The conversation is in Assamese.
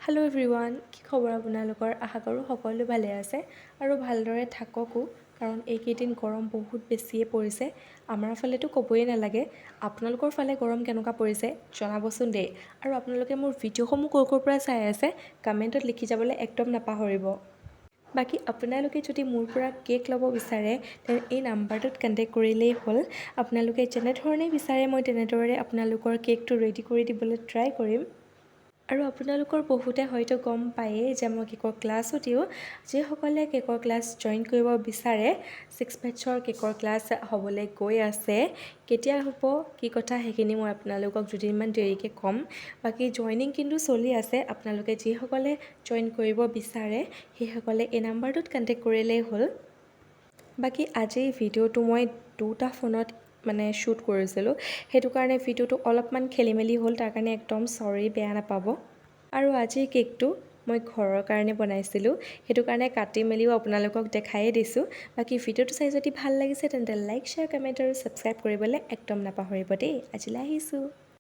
হেল্ল' এভৰিৱান, কি খবৰ আপোনালোকৰ? আশা কৰোঁ সকলো ভালে আছে আৰু ভালদৰে থাককো, কাৰণ এইকেইদিন গৰম বহুত বেছিয়ে পৰিছে। আমাৰ ফালেতো ক'বই নালাগে। আপোনালোকৰ ফালে গৰম কেনেকুৱা পৰিছে জনাবচোন দেই। আৰু আপোনালোকে মোৰ ভিডিঅ'সমূহ ক'ৰ পৰা চাই আছে কমেণ্টত লিখি যাবলৈ একদম নাপাহৰিব। বাকী আপোনালোকে যদি মোৰ পৰা কেক ল'ব বিচাৰে তেন্তে এই নাম্বাৰটোত কণ্টেক্ট কৰিলেই হ'ল। আপোনালোকে যেনেধৰণে বিচাৰে মই তেনেদৰে আপোনালোকৰ কেকটো ৰেডি কৰি দিবলৈ ট্ৰাই কৰিম। আৰু আপোনালোকৰ বহুতে হয়তো গম পায়েই যে মই কেকৰ ক্লাছো দিওঁ। যিসকলে কেকৰ ক্লাছ জইন কৰিব বিচাৰে, 6 বেটছৰ কেকৰ ক্লাছ হ'বলৈ গৈ আছে। কেতিয়া হ'ব কি কথা সেইখিনি মই আপোনালোকক দুদিনমান দেৰিকৈ ক'ম। বাকী জইনিং কিন্তু চলি আছে। আপোনালোকে যিসকলে জইন কৰিব বিচাৰে সেইসকলে এই নাম্বাৰটোত কণ্টেক্ট কৰিলেই হ'ল। বাকী আজি ভিডিঅ'টো মই দুটা ফোনত শ্বুট কৰিছিলোঁ, সেইটো কাৰণে ভিডিঅ'টো অলপমান খেলি মেলি হ'ল, তাৰ কাৰণে একদম চৰি, বেয়া নাপাব। আৰু আজিৰ কেকটো মই ঘৰৰ কাৰণে বনাইছিলোঁ, সেইটো কাৰণে কাটি মেলিও আপোনালোকক দেখায়ে দিছোঁ। বাকী ভিডিঅ'টো চাই যদি ভাল লাগিছে তেন্তে লাইক, শ্বেয়াৰ, কমেণ্ট আৰু ছাবস্ক্ৰাইব কৰিবলৈ একদম নাপাহৰিব দেই। আজিলৈ আহিছোঁ।